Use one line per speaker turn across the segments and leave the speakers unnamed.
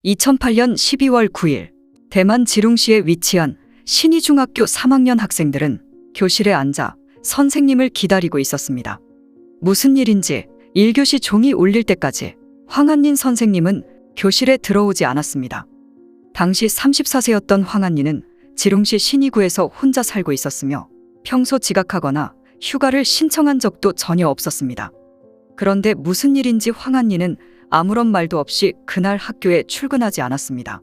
2008년 12월 9일 대만 지룽시에 위치한 신이중학교 3학년 학생들은 교실에 앉아 선생님을 기다리고 있었습니다. 무슨 일인지 1교시 종이 울릴 때까지 황한닌 선생님은 교실에 들어오지 않았습니다. 당시 34세였던 황한닌은 지룽시 신이구에서 혼자 살고 있었으며 평소 지각하거나 휴가를 신청한 적도 전혀 없었습니다. 그런데 무슨 일인지 황한닌은 아무런 말도 없이 그날 학교에 출근하지 않았습니다.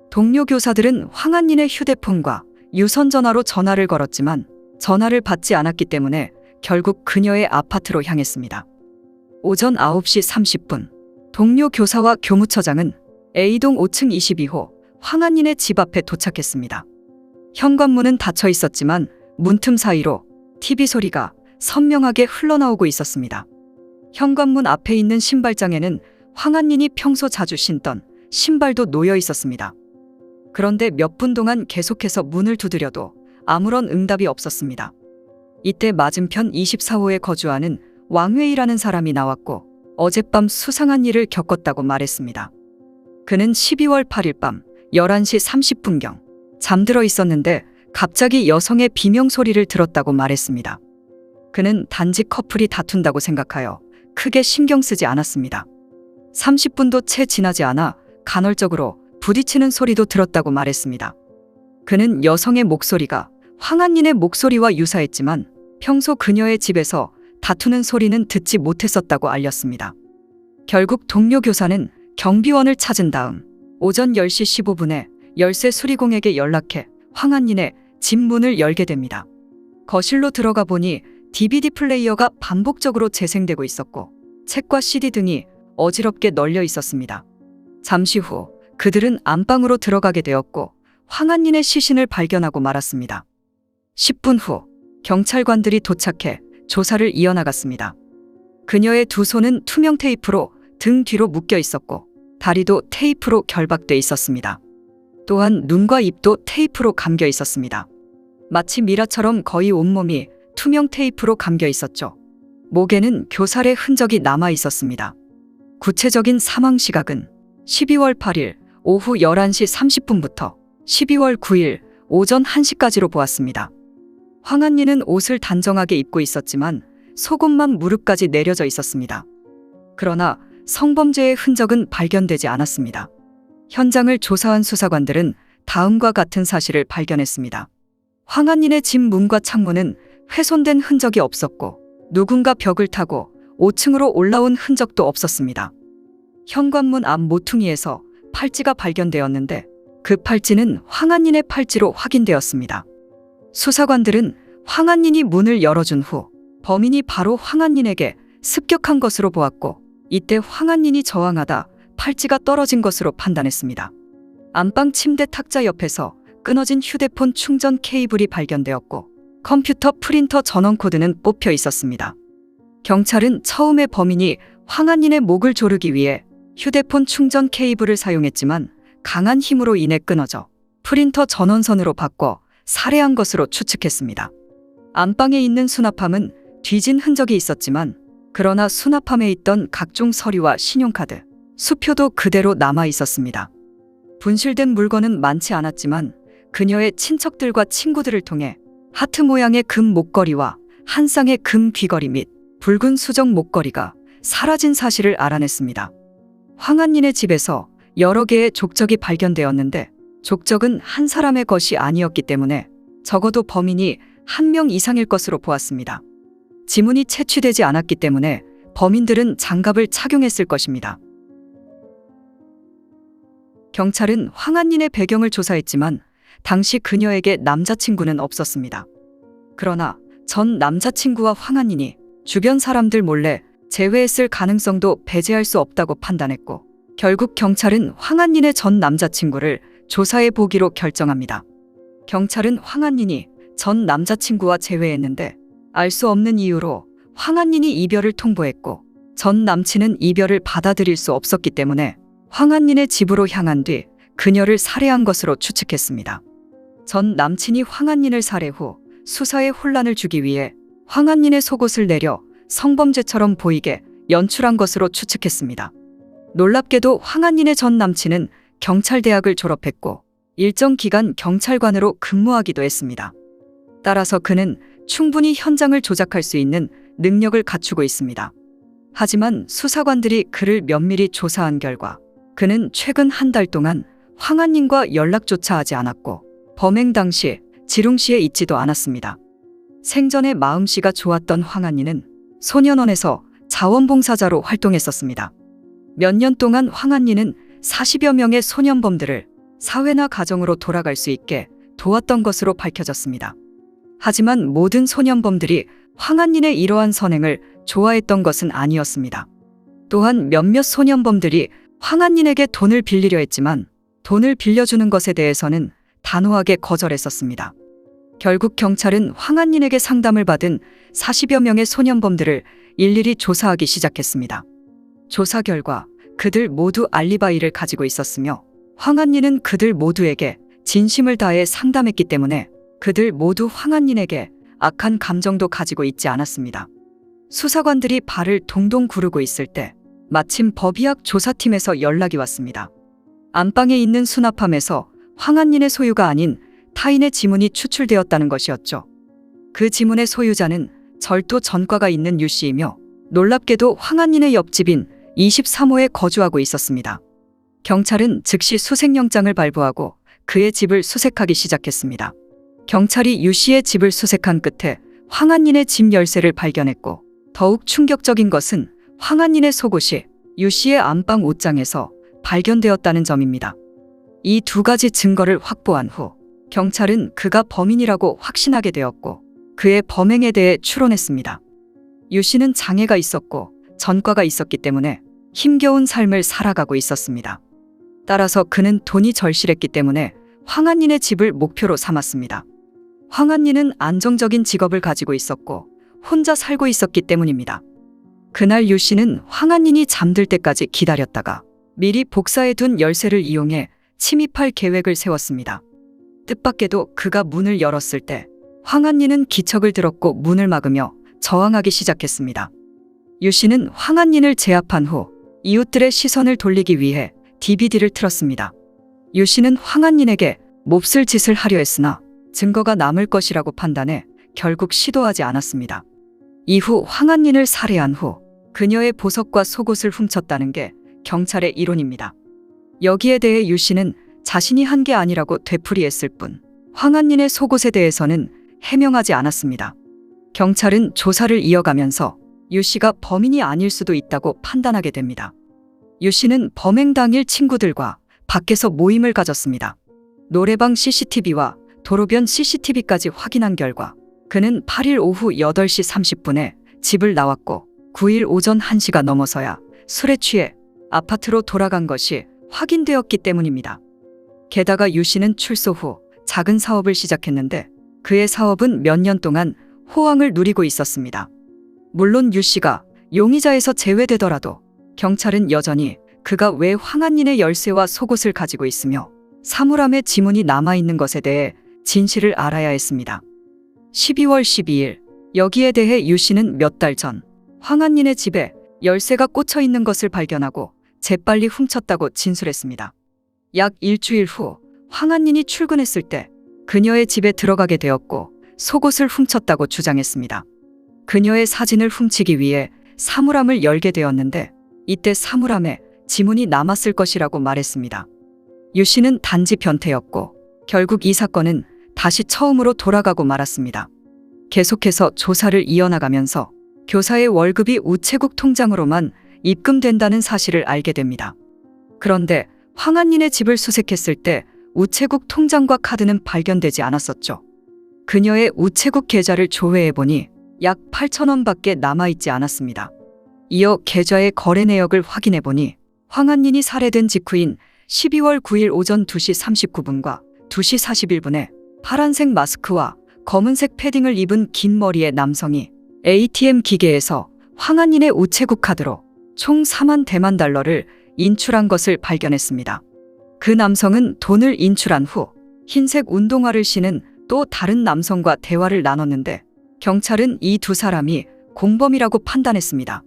동료 교사들은 황한닌의 휴대폰과 유선전화로 전화를 걸었지만 전화를 받지 않았기 때문에 결국 그녀의 아파트로 향했습니다. 오전 9시 30분 동료 교사와 교무처장은 A동 5층 22호 황한닌의 집 앞에 도착했습니다. 현관문은 닫혀 있었지만 문틈 사이로 TV 소리가 선명하게 흘러나오고 있었습니다. 현관문 앞에 있는 신발장에는 황한닌이 평소 자주 신던 신발도 놓여 있었습니다. 그런데 몇 분 동안 계속해서 문을 두드려도 아무런 응답이 없었습니다. 이때 맞은편 24호에 거주하는 왕웨이라는 사람이 나왔고 어젯밤 수상한 일을 겪었다고 말했습니다. 그는 12월 8일 밤 11시 30분경 잠들어 있었는데 갑자기 여성의 비명소리를 들었다고 말했습니다. 그는 단지 커플이 다툰다고 생각하여 크게 신경 쓰지 않았습니다. 30분도 채 지나지 않아 간헐적으로 부딪히는 소리도 들었다고 말했습니다. 그는 여성의 목소리가 황한닌의 목소리와 유사했지만 평소 그녀의 집에서 다투는 소리는 듣지 못했었다고 알렸습니다. 결국 동료 교사는 경비원을 찾은 다음 오전 10시 15분에 열쇠 수리공에게 연락해 황한닌의 집 문을 열게 됩니다. 거실로 들어가 보니 DVD 플레이어가 반복적으로 재생되고 있었고 책과 CD 등이 어지럽게 널려 있었습니다. 잠시 후 그들은 안방으로 들어가게 되었고 황한닌의 시신을 발견하고 말았습니다. 10분 후 경찰관들이 도착해 조사를 이어나갔습니다. 그녀의 두 손은 투명 테이프로 등 뒤로 묶여 있었고 다리도 테이프로 결박돼 있었습니다. 또한 눈과 입도 테이프로 감겨 있었습니다. 마치 미라처럼 거의 온몸이 투명 테이프로 감겨 있었죠. 목에는 교살의 흔적이 남아 있었습니다. 구체적인 사망 시각은 12월 8일 오후 11시 30분부터 12월 9일 오전 1시까지로 보았습니다. 황한닌은 옷을 단정하게 입고 있었지만 속옷만 무릎까지 내려져 있었습니다. 그러나 성범죄의 흔적은 발견되지 않았습니다. 현장을 조사한 수사관들은 다음과 같은 사실을 발견했습니다. 황한닌의 집 문과 창문은 훼손된 흔적이 없었고 누군가 벽을 타고 5층으로 올라온 흔적도 없었습니다. 현관문 앞 모퉁이에서 팔찌가 발견되었는데 그 팔찌는 황한닌의 팔찌로 확인되었습니다. 수사관들은 황한닌이 문을 열어준 후 범인이 바로 황한닌에게 습격한 것으로 보았고 이때 황한닌이 저항하다 팔찌가 떨어진 것으로 판단했습니다. 안방 침대 탁자 옆에서 끊어진 휴대폰 충전 케이블이 발견되었고 컴퓨터 프린터 전원 코드는 뽑혀 있었습니다. 경찰은 처음에 범인이 황한닌의 목을 조르기 위해 휴대폰 충전 케이블을 사용했지만 강한 힘으로 인해 끊어져 프린터 전원선으로 바꿔 살해한 것으로 추측했습니다. 안방에 있는 수납함은 뒤진 흔적이 있었지만 그러나 수납함에 있던 각종 서류와 신용카드, 수표도 그대로 남아 있었습니다. 분실된 물건은 많지 않았지만 그녀의 친척들과 친구들을 통해 하트 모양의 금 목걸이와 한 쌍의 금 귀걸이 및 붉은 수정 목걸이가 사라진 사실을 알아냈습니다. 황한닌의 집에서 여러 개의 족적이 발견되었는데 족적은 한 사람의 것이 아니었기 때문에 적어도 범인이 한 명 이상일 것으로 보았습니다. 지문이 채취되지 않았기 때문에 범인들은 장갑을 착용했을 것입니다. 경찰은 황한닌의 배경을 조사했지만 당시 그녀에게 남자친구는 없었습니다. 그러나 전 남자친구와 황한닌이 주변 사람들 몰래 재회했을 가능성도 배제할 수 없다고 판단했고 결국 경찰은 황한닌의 전 남자친구를 조사해 보기로 결정합니다. 경찰은 황한닌이 전 남자친구와 재회했는데 알 수 없는 이유로 황한닌이 이별을 통보했고 전 남친은 이별을 받아들일 수 없었기 때문에 황한닌의 집으로 향한 뒤 그녀를 살해한 것으로 추측했습니다. 전 남친이 황한닌을 살해 후 수사에 혼란을 주기 위해 황한닌의 속옷을 내려 성범죄처럼 보이게 연출한 것으로 추측했습니다. 놀랍게도 황한닌의 전 남친은 경찰대학을 졸업했고 일정 기간 경찰관으로 근무하기도 했습니다. 따라서 그는 충분히 현장을 조작할 수 있는 능력을 갖추고 있습니다. 하지만 수사관들이 그를 면밀히 조사한 결과 그는 최근 한 달 동안 황한님과 연락조차 하지 않았고 범행 당시 지룽시에 있지도 않았습니다. 생전에 마음씨가 좋았던 황한이는 소년원에서 자원봉사자로 활동했었습니다. 몇 년 동안 황한이는 40여 명의 소년범들을 사회나 가정으로 돌아갈 수 있게 도왔던 것으로 밝혀졌습니다. 하지만 모든 소년범들이 황한인의 이러한 선행을 좋아했던 것은 아니었습니다. 또한 몇몇 소년범들이 황한인에게 돈을 빌리려 했지만 돈을 빌려주는 것에 대해서는 단호하게 거절했었습니다. 결국 경찰은 황한인에게 상담을 받은 40여 명의 소년범들을 일일이 조사하기 시작했습니다. 조사 결과 그들 모두 알리바이를 가지고 있었으며 황한인은 그들 모두에게 진심을 다해 상담했기 때문에 그들 모두 황한인에게 악한 감정도 가지고 있지 않았습니다. 수사관들이 발을 동동 구르고 있을 때 마침 법의학 조사팀에서 연락이 왔습니다. 안방에 있는 수납함에서 황한인의 소유가 아닌 타인의 지문이 추출되었다는 것이었죠. 그 지문의 소유자는 절도 전과가 있는 유 씨이며 놀랍게도 황한인의 옆집인 23호에 거주하고 있었습니다. 경찰은 즉시 수색영장을 발부하고 그의 집을 수색하기 시작했습니다. 경찰이 유 씨의 집을 수색한 끝에 황한인의 집 열쇠를 발견했고 더욱 충격적인 것은 황한인의 속옷이 유 씨의 안방 옷장에서 발견되었다는 점입니다. 이 두 가지 증거를 확보한 후 경찰은 그가 범인이라고 확신하게 되었고 그의 범행에 대해 추론했습니다. 유 씨는 장애가 있었고 전과가 있었기 때문에 힘겨운 삶을 살아가고 있었습니다. 따라서 그는 돈이 절실했기 때문에 황한인의 집을 목표로 삼았습니다. 황한인은 안정적인 직업을 가지고 있었고 혼자 살고 있었기 때문입니다. 그날 유 씨는 황한인이 잠들 때까지 기다렸다가 미리 복사해둔 열쇠를 이용해 침입할 계획을 세웠습니다. 뜻밖에도 그가 문을 열었을 때 황한인은 기척을 들었고 문을 막으며 저항하기 시작했습니다. 유 씨는 황한인을 제압한 후 이웃들의 시선을 돌리기 위해 DVD를 틀었습니다. 유 씨는 황한인에게 몹쓸 짓을 하려 했으나 증거가 남을 것이라고 판단해 결국 시도하지 않았습니다. 이후 황한인을 살해한 후 그녀의 보석과 속옷을 훔쳤다는 게 경찰의 이론입니다. 여기에 대해 유 씨는 자신이 한 게 아니라고 되풀이했을 뿐 황한인의 속옷에 대해서는 해명하지 않았습니다. 경찰은 조사를 이어가면서 유 씨가 범인이 아닐 수도 있다고 판단하게 됩니다. 유 씨는 범행 당일 친구들과 밖에서 모임을 가졌습니다. 노래방 CCTV와 도로변 CCTV까지 확인한 결과 그는 8일 오후 8시 30분에 집을 나왔고 9일 오전 1시가 넘어서야 술에 취해 아파트로 돌아간 것이 확인되었기 때문입니다. 게다가 유 씨는 출소 후 작은 사업을 시작했는데 그의 사업은 몇 년 동안 호황을 누리고 있었습니다. 물론 유 씨가 용의자에서 제외되더라도 경찰은 여전히 그가 왜 황한인의 열쇠와 속옷을 가지고 있으며 사물함에 지문이 남아있는 것에 대해 진실을 알아야 했습니다. 12월 12일 여기에 대해 유 씨는 몇 달 전 황한인의 집에 열쇠가 꽂혀 있는 것을 발견하고 재빨리 훔쳤다고 진술했습니다. 약 일주일 후 황한인이 출근했을 때 그녀의 집에 들어가게 되었고 속옷을 훔쳤다고 주장했습니다. 그녀의 사진을 훔치기 위해 사물함을 열게 되었는데 이때 사물함에 지문이 남았을 것이라고 말했습니다. 유 씨는 단지 변태였고 결국 이 사건은 다시 처음으로 돌아가고 말았습니다. 계속해서 조사를 이어나가면서 교사의 월급이 우체국 통장으로만 입금된다는 사실을 알게 됩니다. 그런데 황한인의 집을 수색했을 때 우체국 통장과 카드는 발견되지 않았었죠. 그녀의 우체국 계좌를 조회해보니 약 8,000원밖에 남아있지 않았습니다. 이어 계좌의 거래 내역을 확인해보니 황한인이 살해된 직후인 12월 9일 오전 2시 39분과 2시 41분에 파란색 마스크와 검은색 패딩을 입은 긴 머리의 남성이 ATM 기계에서 황한인의 우체국 카드로 총 4만 대만 달러를 인출한 것을 발견했습니다. 그 남성은 돈을 인출한 후 흰색 운동화를 신은 또 다른 남성과 대화를 나눴는데 경찰은 이 두 사람이 공범이라고 판단했습니다.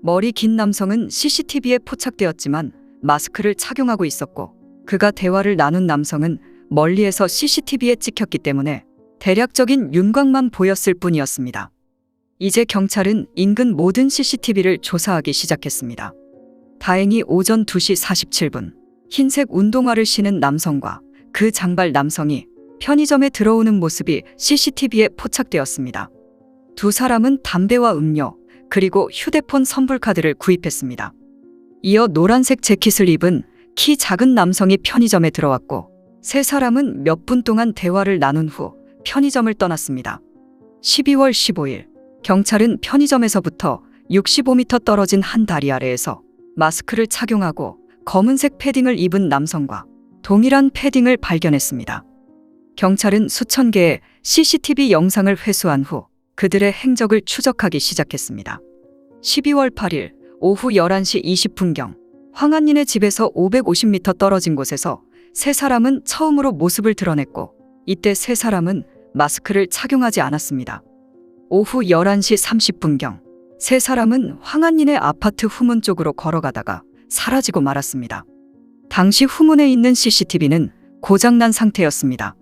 머리 긴 남성은 CCTV에 포착되었지만 마스크를 착용하고 있었고 그가 대화를 나눈 남성은 멀리에서 CCTV에 찍혔기 때문에 대략적인 윤곽만 보였을 뿐이었습니다. 이제 경찰은 인근 모든 CCTV를 조사하기 시작했습니다. 다행히 오전 2시 47분 흰색 운동화를 신은 남성과 그 장발 남성이 편의점에 들어오는 모습이 CCTV에 포착되었습니다. 두 사람은 담배와 음료 그리고 휴대폰 선불카드를 구입했습니다. 이어 노란색 재킷을 입은 키 작은 남성이 편의점에 들어왔고 세 사람은 몇 분 동안 대화를 나눈 후 편의점을 떠났습니다. 12월 15일 경찰은 편의점에서부터 65m 떨어진 한 다리 아래에서 마스크를 착용하고 검은색 패딩을 입은 남성과 동일한 패딩을 발견했습니다. 경찰은 수천 개의 CCTV 영상을 회수한 후 그들의 행적을 추적하기 시작했습니다. 12월 8일 오후 11시 20분경 황한린의 집에서 550m 떨어진 곳에서 세 사람은 처음으로 모습을 드러냈고 이때 세 사람은 마스크를 착용하지 않았습니다. 오후 11시 30분경 세 사람은 황한린의 아파트 후문 쪽으로 걸어가다가 사라지고 말았습니다. 당시 후문에 있는 CCTV는 고장난 상태였습니다.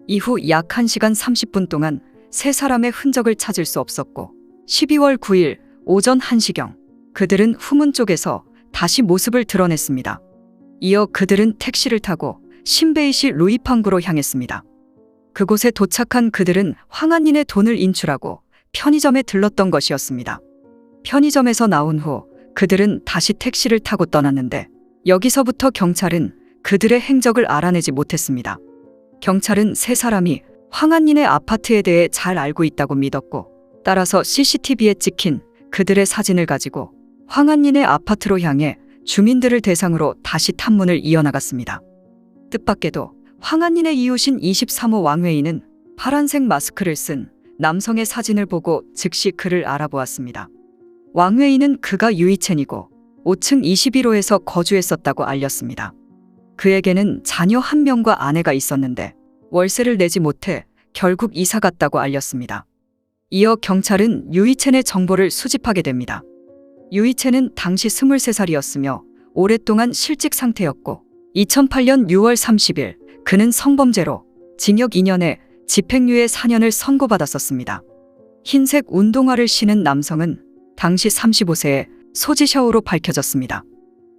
이후 약 1시간 30분 동안 세 사람의 흔적을 찾을 수 없었고 12월 9일 오전 1시경 그들은 후문 쪽에서 다시 모습을 드러냈습니다. 이어 그들은 택시를 타고 신베이시 루이팡구로 향했습니다. 그곳에 도착한 그들은 황한린의 돈을 인출하고 편의점에 들렀던 것이었습니다. 편의점에서 나온 후 그들은 다시 택시를 타고 떠났는데 여기서부터 경찰은 그들의 행적을 알아내지 못했습니다. 경찰은 세 사람이 황한린의 아파트에 대해 잘 알고 있다고 믿었고 따라서 CCTV에 찍힌 그들의 사진을 가지고 황한린의 아파트로 향해 주민들을 대상으로 다시 탐문을 이어나갔습니다. 뜻밖에도 황한린의 이웃인 23호 왕웨이는 파란색 마스크를 쓴 남성의 사진을 보고 즉시 그를 알아보았습니다. 왕웨이는 그가 유이첸이고 5층 21호에서 거주했었다고 알렸습니다. 그에게는 자녀 1명과 아내가 있었는데 월세를 내지 못해 결국 이사 갔다고 알렸습니다. 이어 경찰은 유이첸의 정보를 수집하게 됩니다. 유이첸은 당시 23살이었으며 오랫동안 실직 상태였고 2008년 6월 30일 그는 성범죄로 징역 2년에 집행유예 4년을 선고받았었습니다. 흰색 운동화를 신은 남성은 당시 35세의 소지샤오로 밝혀졌습니다.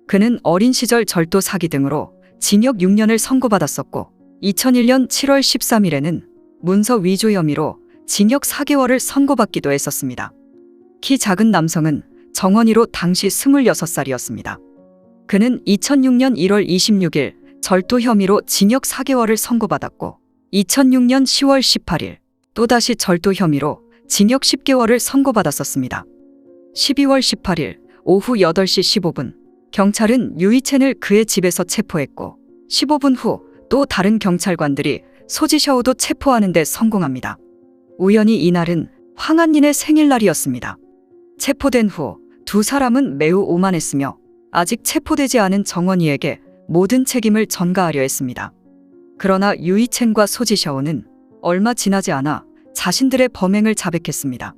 그는 어린 시절 절도 사기 등으로 징역 6년을 선고받았었고 2001년 7월 13일에는 문서 위조 혐의로 징역 4개월을 선고받기도 했었습니다. 키 작은 남성은 정원이로 당시 26살이었습니다. 그는 2006년 1월 26일 절도 혐의로 징역 4개월을 선고받았고 2006년 10월 18일 또다시 절도 혐의로 징역 10개월을 선고받았었습니다. 12월 18일 오후 8시 15분 경찰은 유이첸을 그의 집에서 체포했고 15분 후 또 다른 경찰관들이 소지샤오도 체포하는 데 성공합니다. 우연히 이날은 황한린의 생일날이었습니다. 체포된 후 두 사람은 매우 오만했으며 아직 체포되지 않은 정원이에게 모든 책임을 전가하려 했습니다. 그러나 유이첸과 소지샤오는 얼마 지나지 않아 자신들의 범행을 자백했습니다.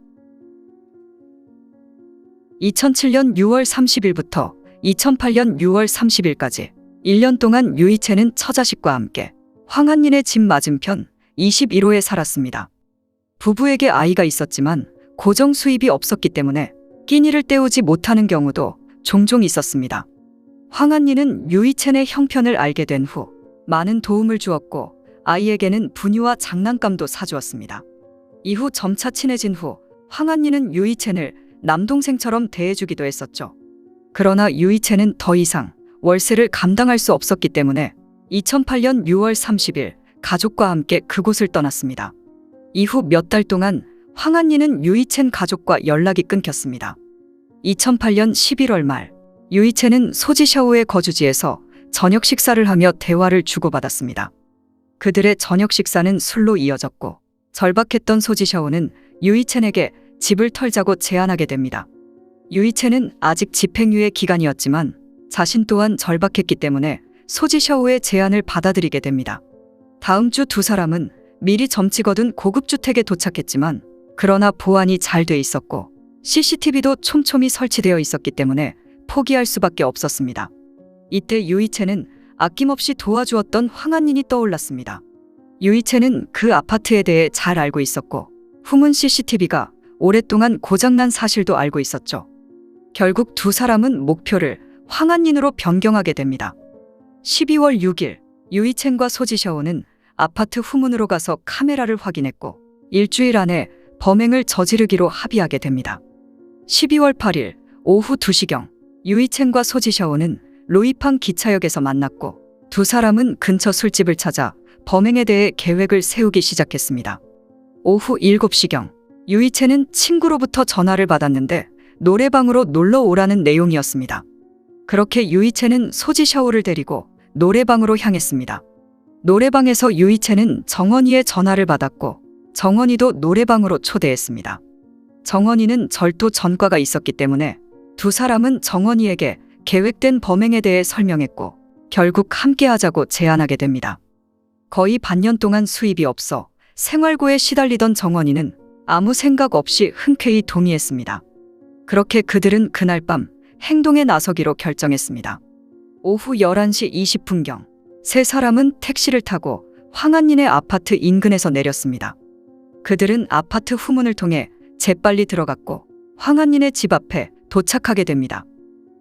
2007년 6월 30일부터 2008년 6월 30일까지 1년 동안 유이첸은 처자식과 함께 황한린의 집 맞은편 21호에 살았습니다. 부부에게 아이가 있었지만 고정 수입이 없었기 때문에 끼니를 때우지 못하는 경우도 종종 있었습니다. 황한린은 유이첸의 형편을 알게 된 후 많은 도움을 주었고 아이에게는 분유와 장난감도 사주었습니다. 이후 점차 친해진 후 황한린은 유이첸을 남동생처럼 대해주기도 했었죠. 그러나 유이첸은 더 이상 월세를 감당할 수 없었기 때문에 2008년 6월 30일 가족과 함께 그곳을 떠났습니다. 이후 몇 달 동안 황한린은 유이첸 가족과 연락이 끊겼습니다. 2008년 11월 말 유이첸은 소지샤오의 거주지에서 저녁 식사를 하며 대화를 주고받았습니다. 그들의 저녁 식사는 술로 이어졌고 절박했던 소지샤오는 유이첸에게 집을 털자고 제안하게 됩니다. 유이첸은 아직 집행유예 기간이었지만 자신 또한 절박했기 때문에 소지샤오의 제안을 받아들이게 됩니다. 다음 주 두 사람은 미리 점찍 얻은 고급 주택에 도착했지만 그러나 보안이 잘 돼 있었고 CCTV도 촘촘히 설치되어 있었기 때문에 포기할 수밖에 없었습니다. 이때 유이첸은 아낌없이 도와주었던 황한린이 떠올랐습니다. 유이체는 그 아파트에 대해 잘 알고 있었고 후문 CCTV가 오랫동안 고장난 사실도 알고 있었죠. 결국 두 사람은 목표를 황한린으로 변경하게 됩니다. 12월 6일 유이첸과 소지샤오는 아파트 후문으로 가서 카메라를 확인했고 일주일 안에 범행을 저지르기로 합의하게 됩니다. 12월 8일 오후 2시경 유이첸과 소지샤오는 로이팡 기차역에서 만났고 두 사람은 근처 술집을 찾아 범행에 대해 계획을 세우기 시작했습니다. 오후 7시경 유이첸은 친구로부터 전화를 받았는데 노래방으로 놀러 오라는 내용이었습니다. 그렇게 유이첸은 소지샤오를 데리고 노래방으로 향했습니다. 노래방에서 유이첸은 정원이의 전화를 받았고 정원이도 노래방으로 초대했습니다. 정원이는 절도 전과가 있었기 때문에 두 사람은 정원이에게 계획된 범행에 대해 설명했고 결국 함께하자고 제안하게 됩니다. 거의 반년 동안 수입이 없어 생활고에 시달리던 정원이는 아무 생각 없이 흔쾌히 동의했습니다. 그렇게 그들은 그날 밤 행동에 나서기로 결정했습니다. 오후 11시 20분경 세 사람은 택시를 타고 황한린의 아파트 인근에서 내렸습니다. 그들은 아파트 후문을 통해 재빨리 들어갔고 황한린의 집 앞에 도착하게 됩니다.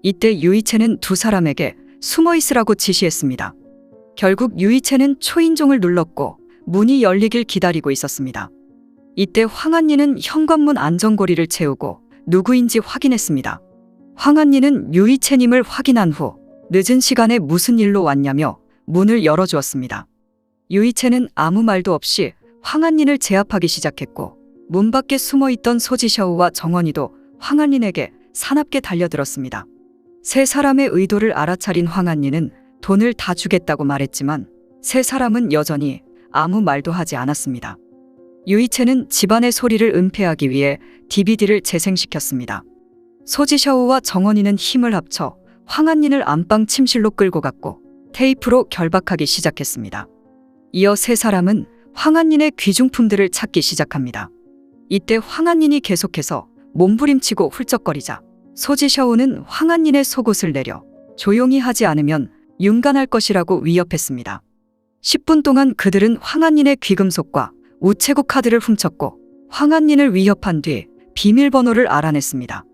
이때 유이체는 두 사람에게 숨어 있으라고 지시했습니다. 결국 유이체는 초인종을 눌렀고 문이 열리길 기다리고 있었습니다. 이때 황한린은 현관문 안전고리를 채우고 누구인지 확인했습니다. 황한린은 유이체님을 확인한 후 늦은 시간에 무슨 일로 왔냐며 문을 열어주었습니다. 유이체는 아무 말도 없이 황한린을 제압하기 시작했고 문 밖에 숨어있던 소지샤오와 정원이도 황한린에게 사납게 달려들었습니다. 세 사람의 의도를 알아차린 황한린은 돈을 다 주겠다고 말했지만 세 사람은 여전히 아무 말도 하지 않았습니다. 유이체는 집안의 소리를 은폐하기 위해 DVD를 재생시켰습니다. 소지샤오와 정원이는 힘을 합쳐 황한린을 안방 침실로 끌고 갔고 테이프로 결박하기 시작했습니다. 이어 세 사람은 황한린의 귀중품들을 찾기 시작합니다. 이때 황한린이 계속해서 몸부림치고 훌쩍거리자 소지샤오는 황한린의 속옷을 내려 조용히 하지 않으면 윤간할 것이라고 위협했습니다. 10분 동안 그들은 황한린의 귀금속과 우체국 카드를 훔쳤고 황한린을 위협한 뒤 비밀번호를 알아냈습니다.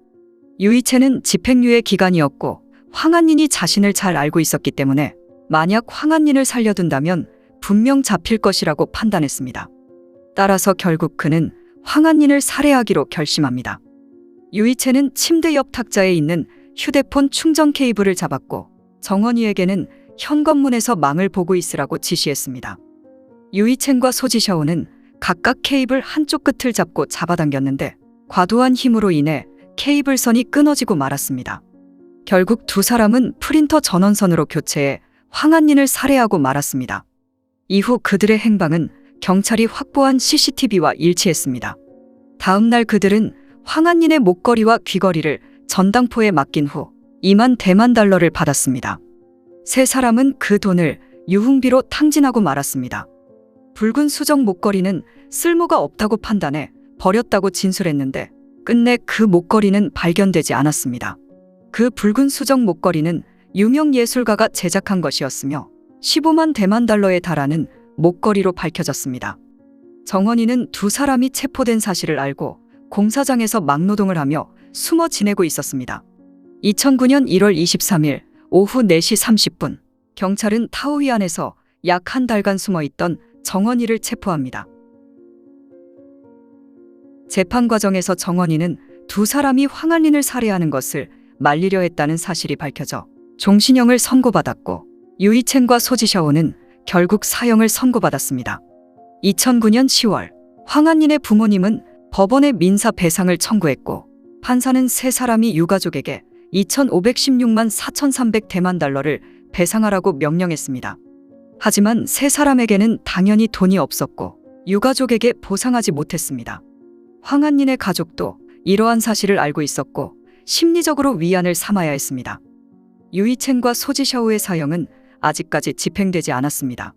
유이체는 집행유예 기간이었고 황한린이 자신을 잘 알고 있었기 때문에 만약 황한린을 살려둔다면 분명 잡힐 것이라고 판단했습니다. 따라서 결국 그는 황한린을 살해하기로 결심합니다. 유이체는 침대 옆 탁자에 있는 휴대폰 충전 케이블을 잡았고 정원이에게는 현관문에서 망을 보고 있으라고 지시했습니다. 유이첸과 소지샤오는 각각 케이블 한쪽 끝을 잡고 잡아당겼는데 과도한 힘으로 인해 케이블선이 끊어지고 말았습니다. 결국 두 사람은 프린터 전원선으로 교체해 황한린을 살해하고 말았습니다. 이후 그들의 행방은 경찰이 확보한 CCTV와 일치했습니다. 다음 날 그들은 황한린의 목걸이와 귀걸이를 전당포에 맡긴 후 2만 대만 달러를 받았습니다. 세 사람은 그 돈을 유흥비로 탕진하고 말았습니다. 붉은 수정 목걸이는 쓸모가 없다고 판단해 버렸다고 진술했는데 끝내 그 목걸이는 발견되지 않았습니다. 그 붉은 수정 목걸이는 유명 예술가가 제작한 것이었으며 15만 대만 달러에 달하는 목걸이로 밝혀졌습니다. 정원이는 두 사람이 체포된 사실을 알고 공사장에서 막노동을 하며 숨어 지내고 있었습니다. 2009년 1월 23일 오후 4시 30분 경찰은 타오휘안에서 약 한 달간 숨어있던 정원이를 체포합니다. 재판 과정에서 정원이는 두 사람이 황한린을 살해하는 것을 말리려 했다는 사실이 밝혀져 종신형을 선고받았고 유이첸과 소지샤오는 결국 사형을 선고받았습니다. 2009년 10월 황한린의 부모님은 법원에 민사 배상을 청구했고 판사는 세 사람이 유가족에게 2,516만 4,300 대만 달러를 배상하라고 명령했습니다. 하지만 세 사람에게는 당연히 돈이 없었고 유가족에게 보상하지 못했습니다. 황한린의 가족도 이러한 사실을 알고 있었고 심리적으로 위안을 삼아야 했습니다. 유이첸과 소지샤오의 사형은 아직까지 집행되지 않았습니다.